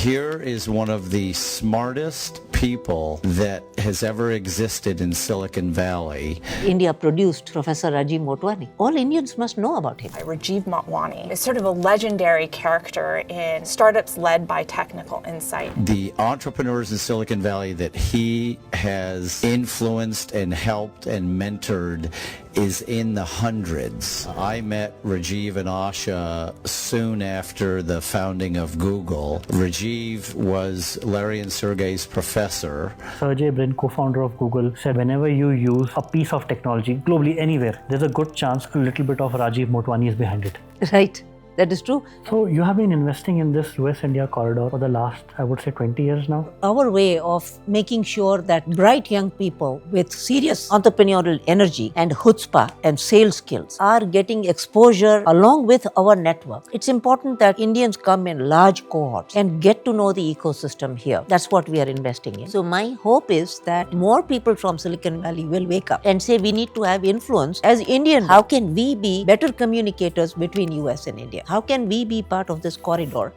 Here is one of the smartest people that has ever existed in Silicon Valley. India produced Professor Rajeev Motwani. All Indians must know about him. Rajeev Motwani is sort of a legendary character in startups led by technical insight. The entrepreneurs in Silicon Valley that he has influenced and helped and mentored is in the hundreds. I met Rajeev and Asha soon after the founding of Google. Rajeev was Larry and Sergey's professor. Sergey, Brin, co-founder of Google, said whenever you use a piece of technology, globally anywhere, there's a good chance a little bit of Rajeev Motwani is behind it. Right. That is true. So you have been investing in this US-India corridor for the last, I would say, 20 years now? Our way of making sure that bright young people with serious entrepreneurial energy and chutzpah and sales skills are getting exposure along with our network. It's important that Indians come in large cohorts and get to know the ecosystem here. That's what we are investing in. So my hope is that more people from Silicon Valley will wake up and say we need to have influence as Indians. How can we be better communicators between US and India? How can we be part of this corridor?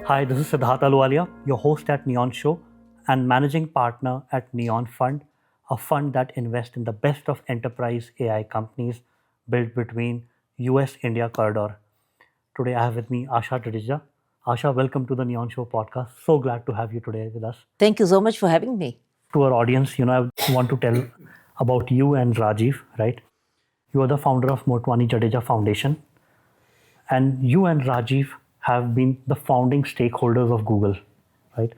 Hi, this is Siddharth Aluwalia, your host at Neon Show and managing partner at Neon Fund, a fund that invests in the best of enterprise AI companies built between US-India corridor. Today I have with me Asha Jadeja. Asha, welcome to the Neon Show podcast. So glad to have you today with us. Thank you so much for having me. To our audience, I want to tell about you and Rajeev, right? You are the founder of Motwani Jadeja Foundation. And you and Rajeev have been the founding stakeholders of Google, right?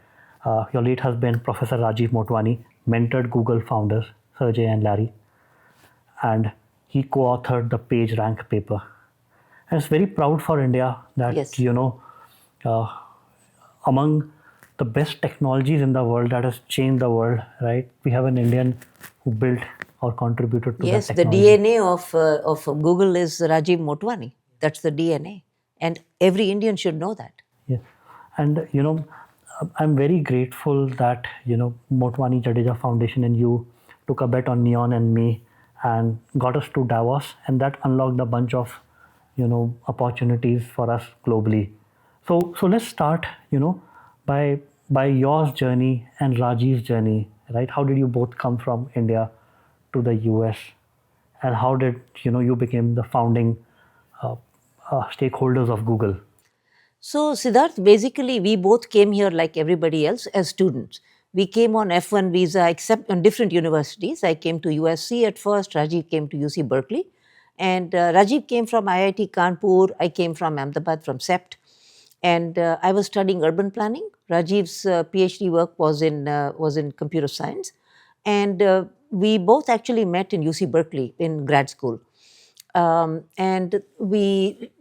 Your late husband, Professor Rajeev Motwani, mentored Google founders, Sergey and Larry. And he co-authored the PageRank paper. And it's very proud for India that, yes. Among the best technologies in the world that has changed the world, right? We have an Indian who built or contributed to yes, that technology. Yes, the DNA of Google is Rajeev Motwani. That's the DNA. And every Indian should know that. Yeah. And, I'm very grateful that, Motwani Jadeja Foundation and you took a bet on Neon and me and got us to Davos, and that unlocked a bunch of, opportunities for us globally. So let's start, by your journey and Rajeev's journey, right? How did you both come from India to the US? And how did, you became the founding stakeholders of Google? So Siddharth, basically we both came here like everybody else as students. We came on F1 visa except on different universities. I came to USC at first, Rajeev came to UC Berkeley. And Rajeev came from IIT Kanpur, I came from Ahmedabad from CEPT. And I was studying urban planning. Rajeev's PhD work was in computer science. And we both actually met in UC Berkeley in grad school. And we,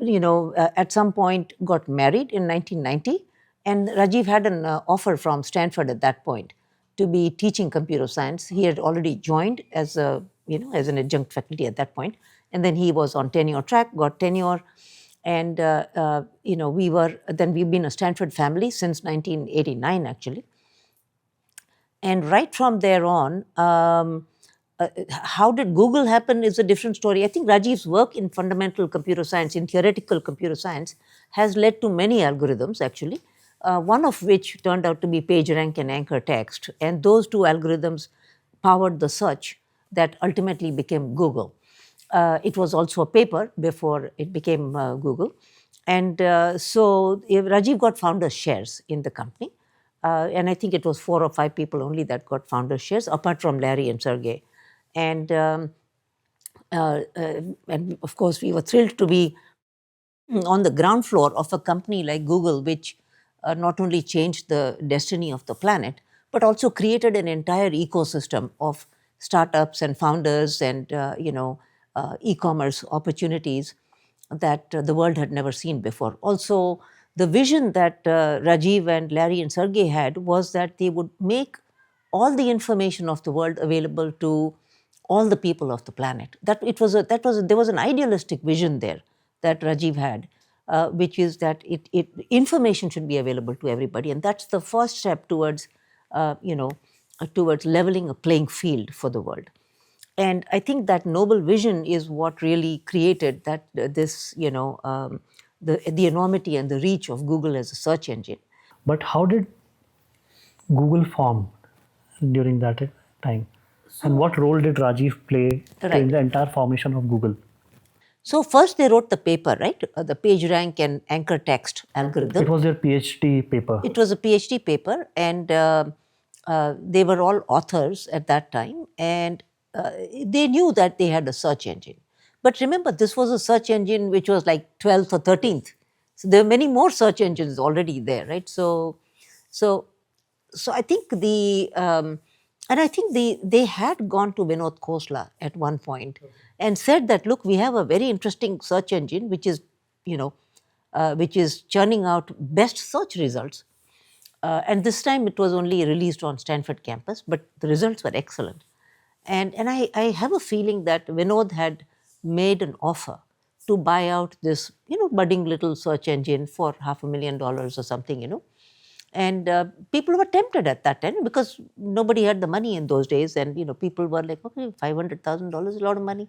at some point got married in 1990. And Rajeev had an offer from Stanford at that point to be teaching computer science. He had already joined as an adjunct faculty at that point. And then he was on tenure track, got tenure. And, we've been a Stanford family since 1989, actually. And right from there on, how did Google happen is a different story. I think Rajeev's work in fundamental computer science, in theoretical computer science, has led to many algorithms, actually, one of which turned out to be PageRank and anchor text. And those two algorithms powered the search that ultimately became Google. It was also a paper before it became Google. And so Rajeev got founder shares in the company. And I think it was 4 or 5 people only that got founder shares, apart from Larry and Sergey. And of course, we were thrilled to be on the ground floor of a company like Google, which not only changed the destiny of the planet, but also created an entire ecosystem of startups and founders and, e-commerce opportunities that the world had never seen before. Also, the vision that Rajeev and Larry and Sergey had was that they would make all the information of the world available to all the people of the planet. There was an idealistic vision there that Rajeev had, which is that information should be available to everybody, and that's the first step towards leveling a playing field for the world. And I think that noble vision is what really created that the enormity and the reach of Google as a search engine. But how did Google form during that time? And what role did Rajeev play in the entire formation of Google? So first they wrote the paper, right? The PageRank and anchor text algorithm. It was their PhD paper. It was a PhD paper, and they were all authors at that time, and they knew that they had a search engine. But remember, this was a search engine which was like 12th or 13th. So there were many more search engines already there, right? So I think they had gone to Vinod Khosla at one point and said that, look, we have a very interesting search engine which is, which is churning out best search results. And this time it was only released on Stanford campus, but the results were excellent. And I have a feeling that Vinod had made an offer to buy out this, budding little search engine for $500,000 or something, And people were tempted at that time because nobody had the money in those days. And, people were like, okay, $500,000 is a lot of money,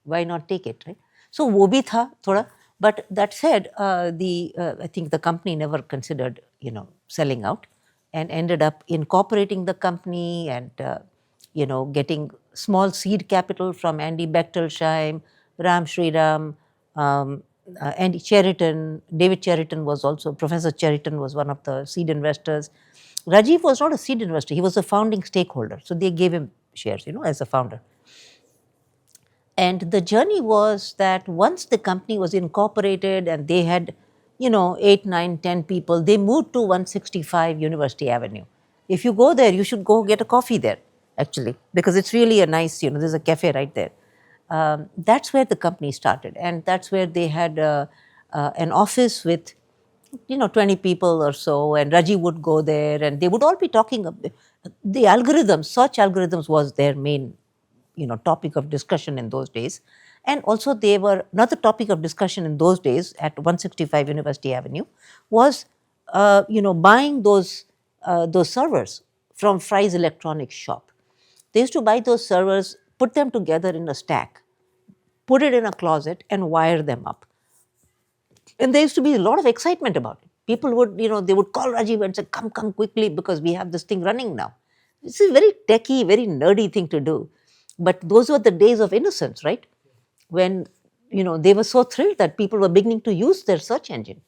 why not take it, right? So, wo bhi tha thoda. But that said, I think the company never considered, selling out, and ended up incorporating the company and, getting small seed capital from Andy Bechtolsheim, Ram Sriram, Andy Cheriton. David Cheriton was also, Professor Cheriton was one of the seed investors. Rajeev was not a seed investor, he was a founding stakeholder. So they gave him shares, as a founder. And the journey was that once the company was incorporated and they had, 8, 9, 10 people, they moved to 165 University Avenue. If you go there, you should go get a coffee there, actually, because it's really a nice, there's a cafe right there. That's where the company started. And that's where they had an office with, 20 people or so. And Raji would go there and they would all be talking. The algorithms, search algorithms was their main topic of discussion in those days. And also they were, another topic of discussion in those days at 165 University Avenue was, buying those servers from Fry's Electronics shop. They used to buy those servers, put them together in a stack, put it in a closet and wire them up. And there used to be a lot of excitement about it. People would, they would call Rajeev and say, come quickly because we have this thing running now. It's a very techie, very nerdy thing to do. But those were the days of innocence, right? When, they were so thrilled that people were beginning to use their search engine.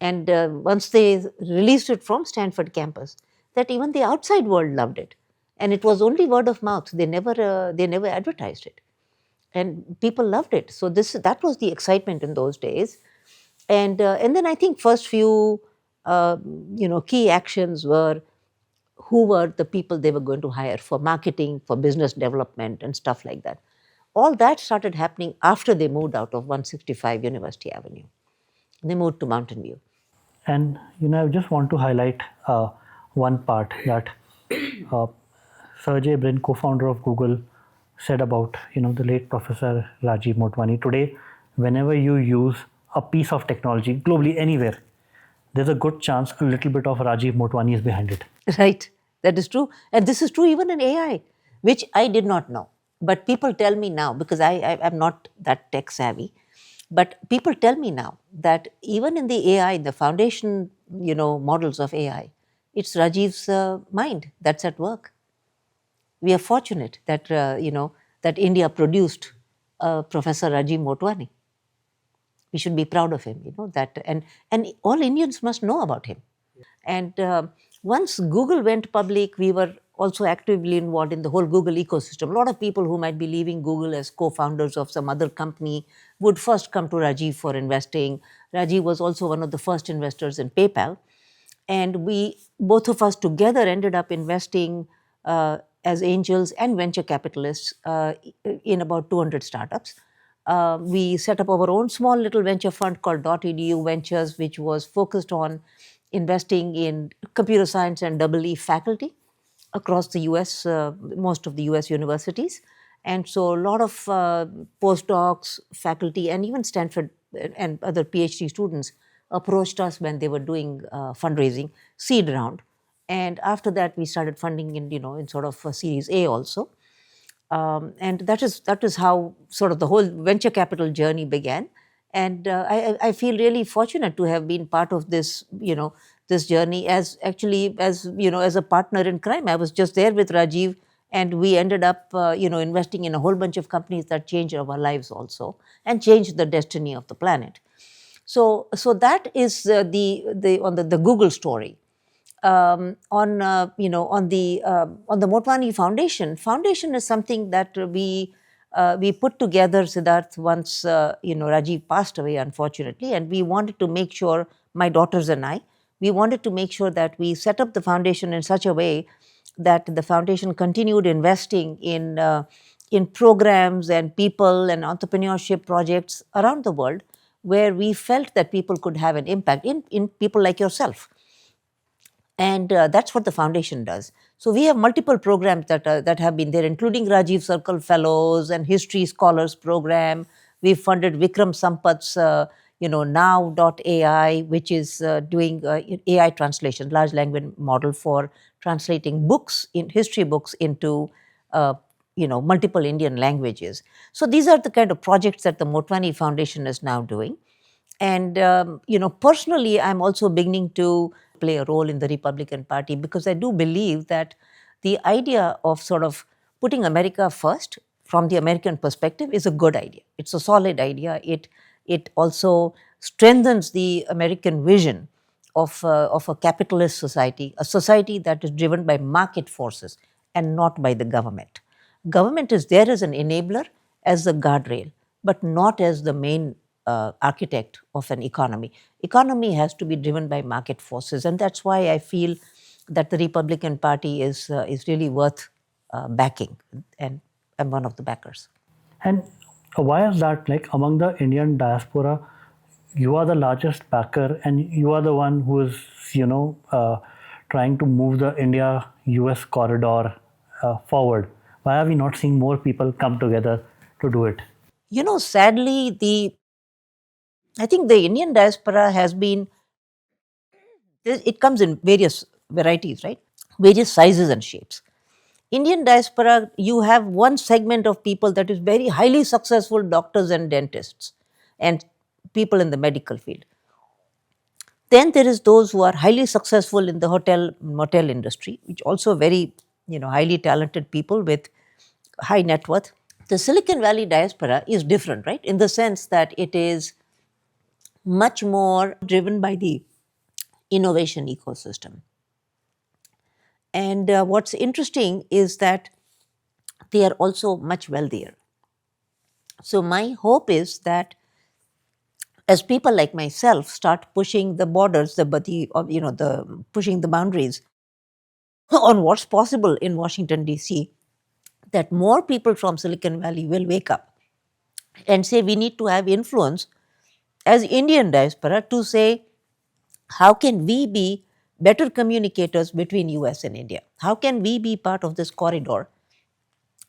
And once they released it from Stanford campus, that even the outside world loved it. And it was only word of mouth. They never advertised it. And people loved it. So that was the excitement in those days. And then I think first few, key actions were who were the people they were going to hire for marketing, for business development and stuff like that. All that started happening after they moved out of 165 University Avenue. They moved to Mountain View. And, I just want to highlight one part that Sergey, Brin, co-founder of Google, said about, the late Professor Rajeev Motwani. Today, whenever you use a piece of technology globally, anywhere, there's a good chance a little bit of Rajeev Motwani is behind it. Right, that is true. And this is true even in AI, which I did not know. But people tell me now, because I'm not that tech savvy, but people tell me now that even in the AI, the foundation, models of AI, it's Rajeev's mind that's at work. We are fortunate that, that India produced Professor Rajeev Motwani. We should be proud of him, that, and all Indians must know about him. And once Google went public, we were also actively involved in the whole Google ecosystem. A lot of people who might be leaving Google as co-founders of some other company would first come to Rajeev for investing. Rajeev was also one of the first investors in PayPal. And we, both of us together, ended up investing as angels and venture capitalists in about 200 startups. We set up our own small little venture fund called Dot Edu Ventures, which was focused on investing in computer science and EE faculty across the US, most of the US universities. And so a lot of postdocs, faculty, and even Stanford and other PhD students approached us when they were doing fundraising, seed round. And after that, we started funding in, in sort of Series A also. And that is how sort of the whole venture capital journey began. And I feel really fortunate to have been part of this, this journey as a partner in crime. I was just there with Rajeev, and we ended up, investing in a whole bunch of companies that changed our lives also and changed the destiny of the planet. So that is the Google story. On the Motwani Foundation. Foundation is something that we put together, Siddharth, once Rajeev passed away, unfortunately, and we wanted to make sure, my daughters and I, we wanted to make sure that we set up the foundation in such a way that the foundation continued investing in programs and people and entrepreneurship projects around the world, where we felt that people could have an impact in people like yourself. And that's what the foundation does. So we have multiple programs that have been there, including Rajiv Circle Fellows and History Scholars Program. We've funded Vikram Sampath's, now.ai, which is doing AI translation, large language model for translating books, in history books, into multiple Indian languages. So these are the kind of projects that the Motwani Foundation is now doing. And personally, I'm also beginning to play a role in the Republican Party, because I do believe that the idea of sort of putting America first from the American perspective is a good idea. It's a solid idea. It also strengthens the American vision of a capitalist society, a society that is driven by market forces and not by the government. Government is there as an enabler, as a guardrail, but not as the main architect of an economy. Economy has to be driven by market forces, and that's why I feel that the Republican Party is really worth backing, and I'm one of the backers. And why is that? Like, among the Indian diaspora, you are the largest backer, and you are the one who is, trying to move the India-US corridor forward. Why are we not seeing more people come together to do it? Sadly, I think the Indian diaspora has been, it comes in various varieties, right? Various sizes and shapes. Indian diaspora, you have one segment of people that is very highly successful, doctors and dentists and people in the medical field. Then there is those who are highly successful in the motel industry, which also very, highly talented people with high net worth. The Silicon Valley diaspora is different, right? In the sense that it is much more driven by the innovation ecosystem. And what's interesting is that they are also much wealthier. So my hope is that as people like myself start pushing the borders, pushing the boundaries on what's possible in Washington, D.C., that more people from Silicon Valley will wake up and say we need to have influence as Indian diaspora to say, how can we be better communicators between US and India? How can we be part of this corridor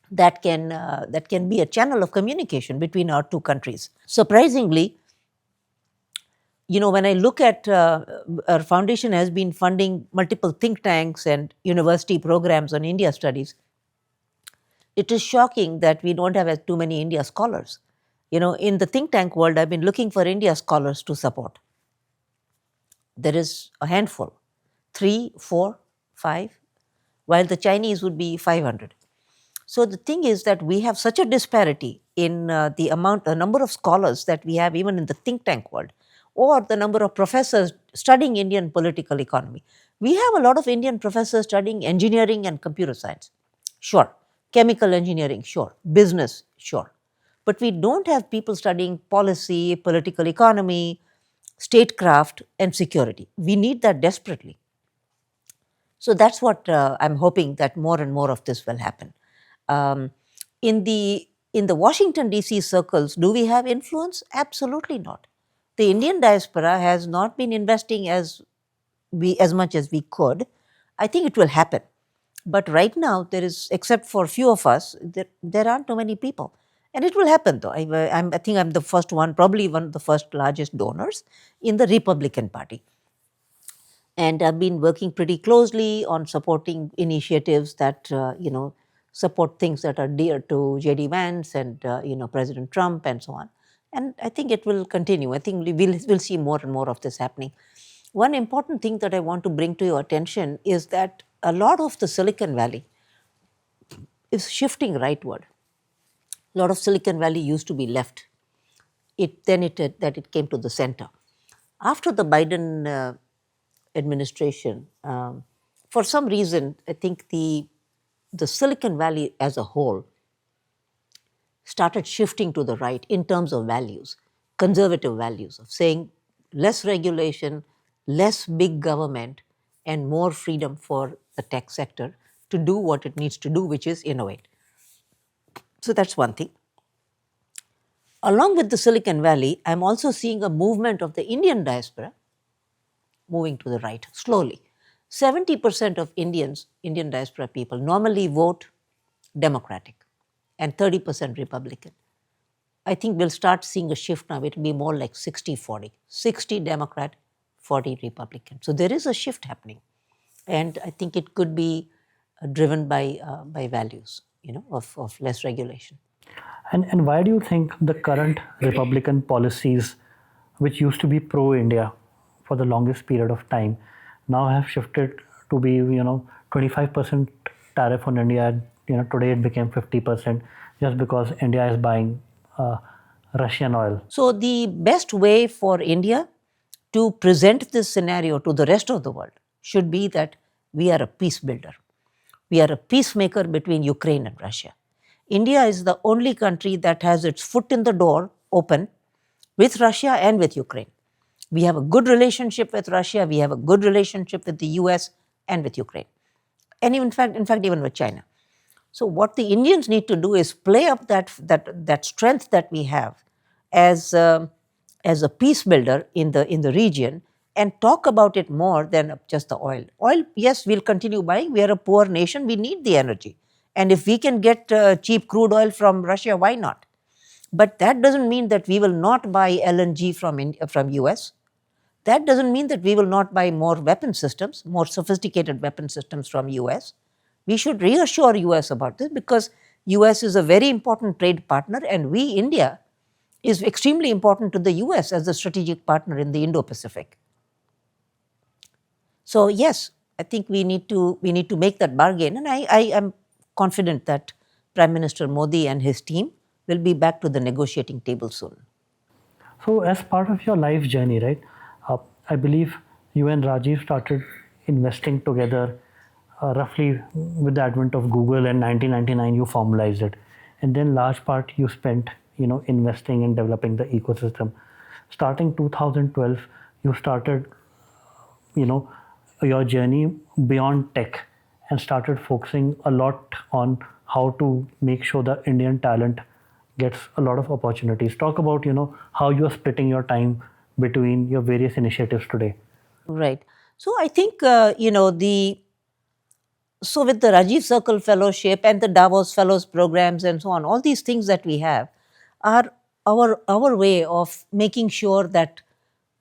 that can be a channel of communication between our two countries? Surprisingly, when I look at our foundation has been funding multiple think tanks and university programs on India studies, it is shocking that we don't have too many India scholars. In the think tank world, I've been looking for India scholars to support. There is a handful, 3, 4, 5, while the Chinese would be 500. So the thing is that we have such a disparity in the number of scholars that we have even in the think tank world, or the number of professors studying Indian political economy. We have a lot of Indian professors studying engineering and computer science. Sure. Chemical engineering, sure. Business, sure. But we don't have people studying policy, political economy, statecraft, and security. We need that desperately. So that's what I'm hoping, that more and more of this will happen. In the Washington, D.C. circles, do we have influence? Absolutely not. The Indian diaspora has not been investing as much as we could. I think it will happen. But right now, there is, except for a few of us, there aren't too many people. And it will happen, though. I think I'm the first one, probably one of the first largest donors in the Republican Party. And I've been working pretty closely on supporting initiatives that, support things that are dear to J.D. Vance and President Trump and so on. And I think it will continue. I think we'll see more and more of this happening. One important thing that I want to bring to your attention is that a lot of the Silicon Valley is shifting rightward. A lot of Silicon Valley used to be left. It came to the center. After the Biden administration, for some reason, I think the Silicon Valley as a whole started shifting to the right in terms of values, conservative values of saying less regulation, less big government, and more freedom for the tech sector to do what it needs to do, which is innovate. So that's one thing. Along with the Silicon Valley, I'm also seeing a movement of the Indian diaspora moving to the right slowly. 70% of Indian diaspora people normally vote Democratic and 30% Republican. I think we'll start seeing a shift now. It'll be more like 60-40. 60 Democrat, 40 Republican. So there is a shift happening. And I think it could be driven by values, of less regulation. And why do you think the current Republican policies, which used to be pro-India for the longest period of time, now have shifted to be, 25% tariff on India? Today it became 50% just because India is buying Russian oil. So the best way for India to present this scenario to the rest of the world should be that we are a peace builder. We are a peacemaker between Ukraine and Russia. India is the only country that has its foot in the door open with Russia and with Ukraine. We have a good relationship with Russia. We have a good relationship with the US and with Ukraine. And in fact, even with China. So what the Indians need to do is play up that strength that we have as a peace builder in the region and talk about it more than just the oil. Oil, yes, we'll continue buying. We are a poor nation. We need the energy. And if we can get cheap crude oil from Russia, why not? But that doesn't mean that we will not buy LNG from US. That doesn't mean that we will not buy more weapon systems, more sophisticated weapon systems from US. We should reassure US about this because US is a very important trade partner and we, India, is extremely important to the US as a strategic partner in the Indo-Pacific. So yes, I think we need to make that bargain, and I am confident that Prime Minister Modi and his team will be back to the negotiating table soon. So as part of your life journey, right, I believe you and Rajeev started investing together roughly with the advent of Google, and 1999 you formalized it. And then large part you spent, investing and developing the ecosystem. Starting 2012, you started, your journey beyond tech and started focusing a lot on how to make sure the Indian talent gets a lot of opportunities. Talk about, how you are splitting your time between your various initiatives today. Right. So I think, so with the Rajiv Circle Fellowship and the Davos Fellows programs and so on, all these things that we have are our way of making sure that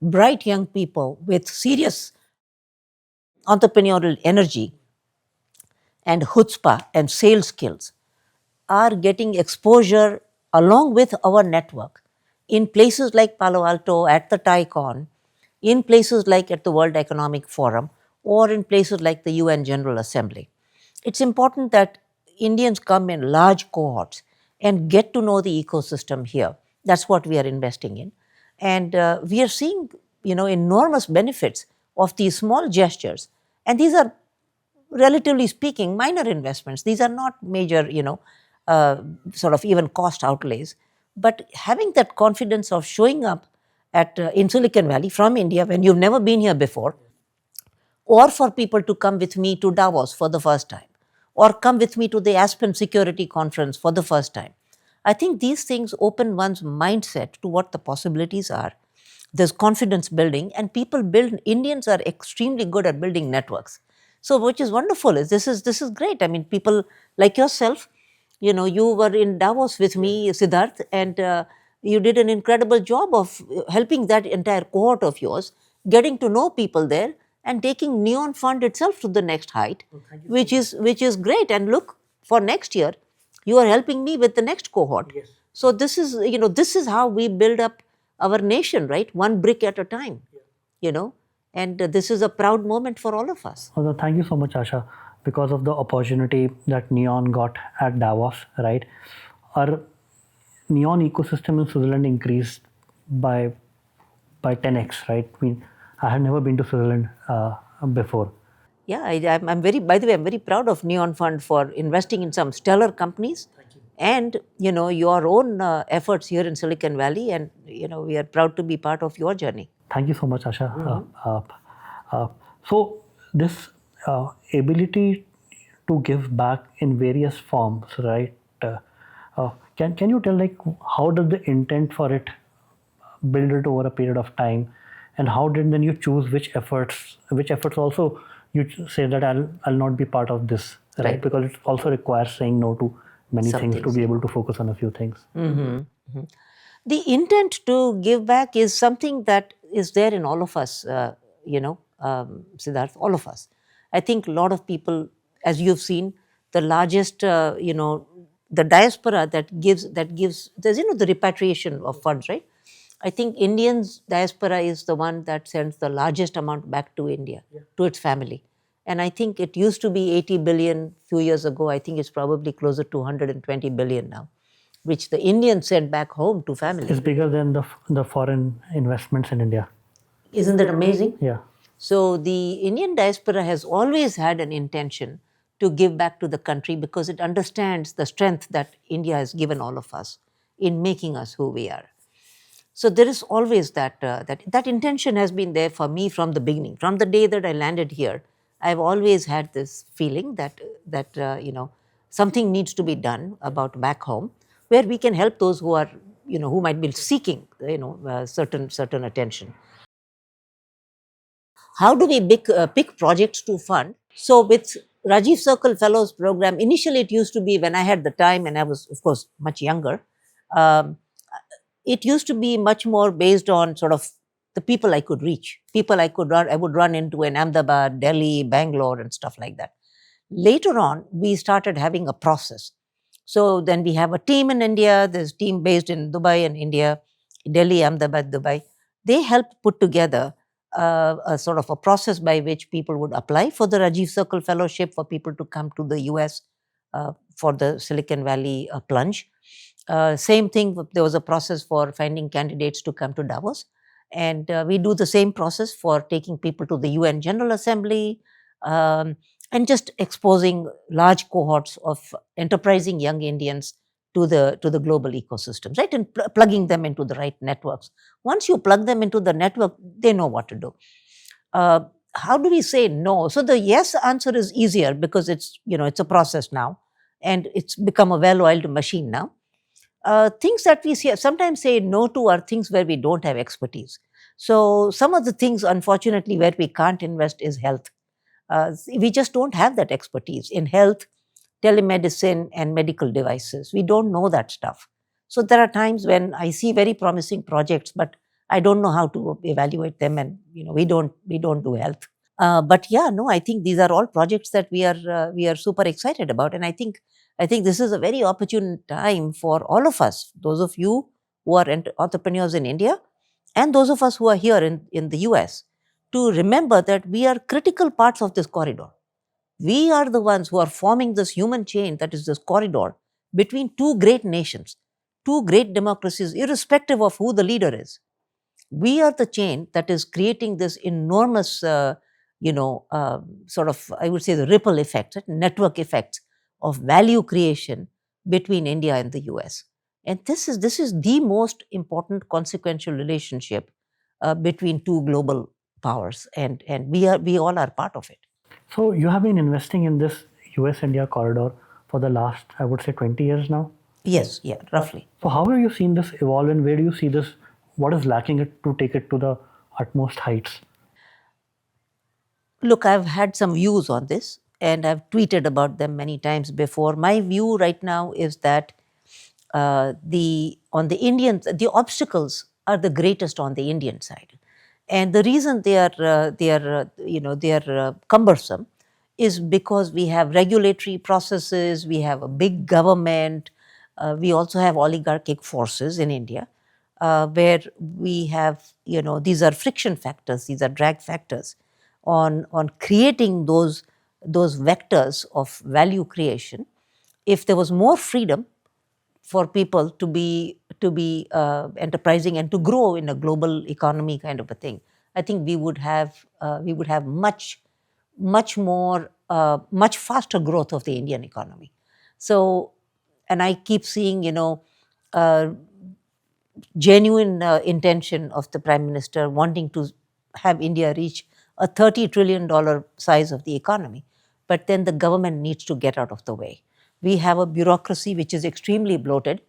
bright young people with serious entrepreneurial energy and chutzpah and sales skills are getting exposure along with our network in places like Palo Alto, at the TICON, in places like at the World Economic Forum, or in places like the UN General Assembly. It's important that Indians come in large cohorts and get to know the ecosystem here. That's what we are investing in. And we are seeing, enormous benefits of these small gestures. And these are, relatively speaking, minor investments. These are not major, sort of even cost outlays. But having that confidence of showing up in Silicon Valley from India when you've never been here before, or for people to come with me to Davos for the first time, or come with me to the Aspen Security Conference for the first time. I think these things open one's mindset to what the possibilities are. There's confidence building, and Indians are extremely good at building networks. So which is wonderful, this is great. I mean, people like yourself, you were in Davos with me, Siddharth, and you did an incredible job of helping that entire cohort of yours, getting to know people there, and taking Neon Fund itself to the next height, which is great. And look, For next year, you are helping me with the next cohort. Yes. So this is, this is how we build up our nation, right? One brick at a time, and this is a proud moment for all of us. Well, thank you so much, Asha, because of the opportunity that Neon got at Davos, right? Our Neon ecosystem in Switzerland increased by 10x, right? I had never been to Switzerland before. Yeah, I'm very, by the way, I'm very proud of Neon Fund for investing in some stellar companies. Thank you. And, your own efforts here in Silicon Valley. And, we are proud to be part of your journey. Thank you so much, Asha. So this ability to give back in various forms, right? Can you tell, like, how does the intent for it build it over a period of time, and how did then you choose which efforts also you say that I'll not be part of this, right? Because it also requires saying no to many things to be able to focus on a few things. The intent to give back is something that is there in all of us, Siddharth, all of us. I think a lot of people, as you've seen, the largest, the diaspora that gives, there's, the repatriation of funds, right? I think Indians diaspora is the one that sends the largest amount back to India, to its family. And I think it used to be 80 billion a few years ago. I think it's probably closer to 120 billion now, which the Indians sent back home to family. It's bigger than the foreign investments in India. Isn't that amazing? Yeah. So the Indian diaspora has always had an intention to give back to the country because it understands the strength that India has given all of us in making us who we are. So there is always that intention has been there for me from the beginning. From the day that I landed here, I've always had this feeling that something needs to be done about back home, where we can help those who are, who might be seeking, certain attention. How do we pick projects to fund? So with Rajiv Circle Fellows Program, initially it used to be when I had the time and I was, of course, much younger. It used to be much more based on sort of the people I could reach, people I would run into in Ahmedabad, Delhi, Bangalore, and stuff like that. Later on, we started having a process. So then we have a team in India, there's a team based in Dubai and India, Delhi, Ahmedabad, Dubai. They help put together a sort of a process by which people would apply for the Rajiv Circle Fellowship, for people to come to the US for the Silicon Valley plunge. Same thing, there was a process for finding candidates to come to Davos. And we do the same process for taking people to the UN General Assembly, and just exposing large cohorts of enterprising young Indians to the global ecosystems, right? And plugging them into the right networks. Once you plug them into the network, they know what to do. How do we say no? So the yes answer is easier because it's a process now, and it's become a well-oiled machine now. Things that we sometimes say no to are things where we don't have expertise. So some of the things, unfortunately, where we can't invest is health. We just don't have that expertise in health, telemedicine, and medical devices. We don't know that stuff. So there are times when I see very promising projects, but I don't know how to evaluate them, and we don't do health. But yeah, no, I think these are all projects that we are super excited about, and I think this is a very opportune time for all of us, those of you who are entrepreneurs in India, and those of us who are here in the US, to remember that we are critical parts of this corridor. We are the ones who are forming this human chain that is this corridor between two great nations, two great democracies, irrespective of who the leader is. We are the chain that is creating this enormous, sort of, I would say, the ripple effect, right? Network effects of value creation between India and the US. And this is the most important consequential relationship between two global powers, and we all are part of it. So you have been investing in this US-India corridor for the last, I would say, 20 years now? Yes, yeah, roughly. So how have you seen this evolve, and where do you see this, what is lacking it to take it to the utmost heights? Look, I've had some views on this, and I've tweeted about them many times before. My view right now is that the obstacles are the greatest on the Indian side. And the reason they are cumbersome is because we have regulatory processes, we have a big government, we also have oligarchic forces in India, where we have, these are friction factors, these are drag factors on creating those vectors of value creation. If there was more freedom for people to be enterprising and to grow in a global economy kind of a thing, I think we would have much more much faster growth of the Indian economy. So, and I keep seeing genuine intention of the Prime Minister wanting to have India reach a $30 trillion size of the economy. But then the government needs to get out of the way. We have a bureaucracy which is extremely bloated.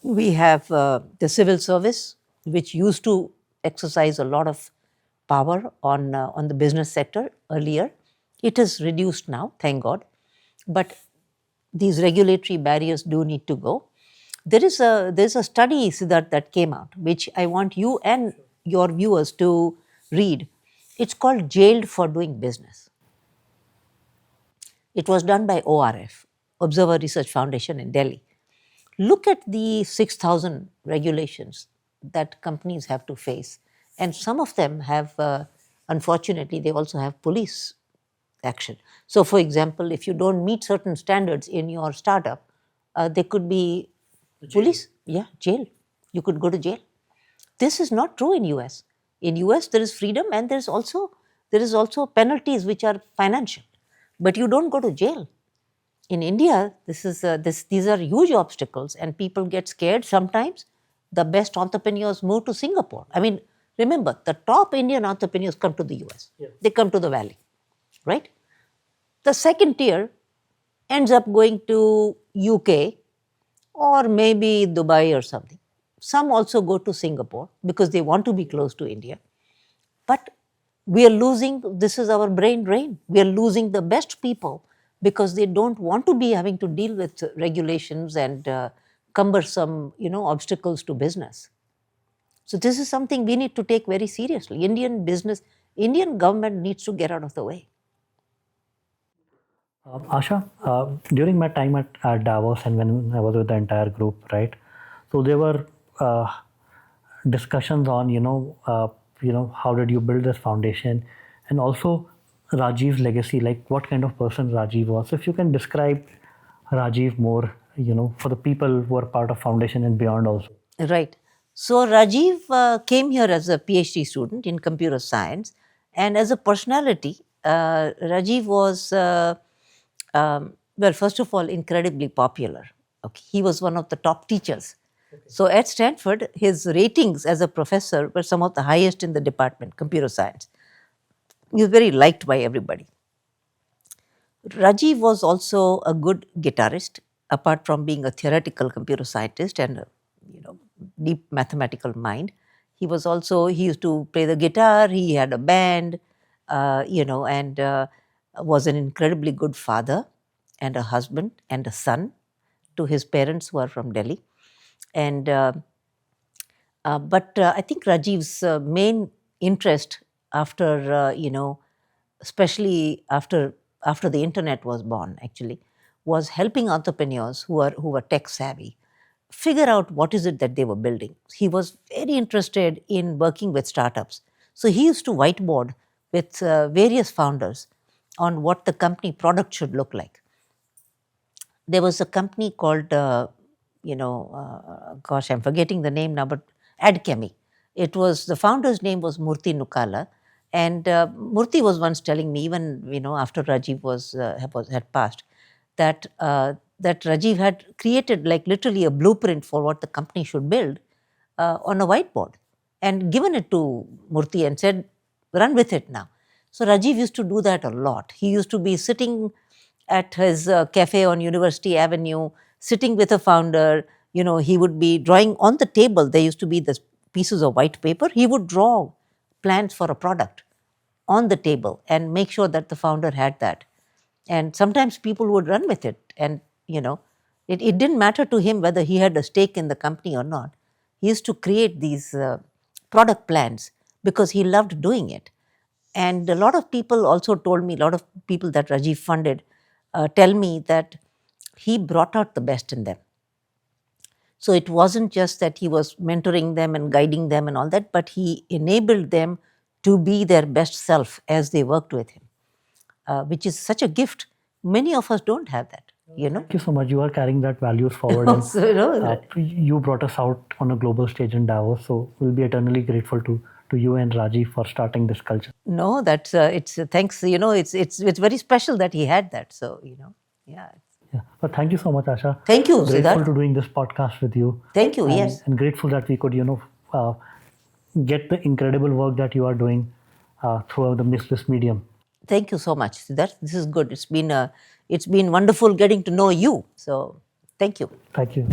We have the civil service, which used to exercise a lot of power on the business sector earlier. It is reduced now, thank God. But these regulatory barriers do need to go. There's a study, Siddharth, that came out, which I want you and your viewers to read. It's called Jailed for Doing Business. It was done by ORF, Observer Research Foundation in Delhi. Look at the 6,000 regulations that companies have to face. And some of them have, unfortunately, they also have police action. So, for example, if you don't meet certain standards in your startup, there could be police, jail. You could go to jail. This is not true in US. In US, there is freedom and there is also penalties which are financial, but you don't go to jail. In India, these are huge obstacles, and people get scared. Sometimes the best entrepreneurs move to Singapore. I mean, remember, the top Indian entrepreneurs come to the US. Yeah. They come to the Valley, right? The second tier ends up going to UK or maybe Dubai or something. Some also go to Singapore because they want to be close to India. But we are losing, this is our brain drain. We are losing the best people because they don't want to be having to deal with regulations and cumbersome, obstacles to business. So this is something we need to take very seriously. Indian government needs to get out of the way. Asha, during my time at Davos and when I was with the entire group, right? So there were discussions on, how did you build this foundation, and also Rajeev's legacy, like what kind of person Rajeev was. So if you can describe Rajeev more, for the people who are part of foundation and beyond also. Right. So Rajeev came here as a PhD student in computer science, and as a personality, Rajeev was, well, first of all, incredibly popular. Okay. He was one of the top teachers. Okay. So at Stanford, his ratings as a professor were some of the highest in the department, computer science. He was very liked by everybody. Rajeev was also a good guitarist, apart from being a theoretical computer scientist and a deep mathematical mind. He used to play the guitar, he had a band, and was an incredibly good father and a husband and a son to his parents who are from Delhi. And but I think Rajeev's main interest after, especially after the internet was born, actually, was helping entrepreneurs who were tech savvy figure out what is it that they were building. He was very interested in working with startups. So he used to whiteboard with various founders on what the company product should look like. There was a company called, gosh, I'm forgetting the name now, but AdChemy. The founder's name was Murthy Nukala. And Murthy was once telling me, even after Rajeev had passed, that Rajeev had created like literally a blueprint for what the company should build on a whiteboard and given it to Murthy and said, run with it now. So Rajeev used to do that a lot. He used to be sitting at his cafe on University Avenue, sitting with a founder. He would be drawing on the table. There used to be the pieces of white paper. He would draw plans for a product on the table and make sure that the founder had that. And sometimes people would run with it. And, it didn't matter to him whether he had a stake in the company or not. He used to create these product plans because he loved doing it. And a lot of people also told me, a lot of people that Rajeev funded tell me that he brought out the best in them. So it wasn't just that he was mentoring them and guiding them and all that, but he enabled them to be their best self as they worked with him, which is such a gift. Many of us don't have that, you know. Thank you so much. You are carrying that values forward. And, So, you know, you brought us out on a global stage in Davos. So we'll be eternally grateful to you and Rajeev for starting this culture. no, that's it's thanks. You know, it's very special that he had that. So you know, yeah. Yeah. But thank you so much, Asha. Thank you, Grateful Siddharth. to doing this podcast with you. Thank you. And, Yes. And grateful that we could, get the incredible work that you are doing throughout this medium. Thank you so much, Siddharth. This is good. It's been wonderful getting to know you. So thank you. Thank you.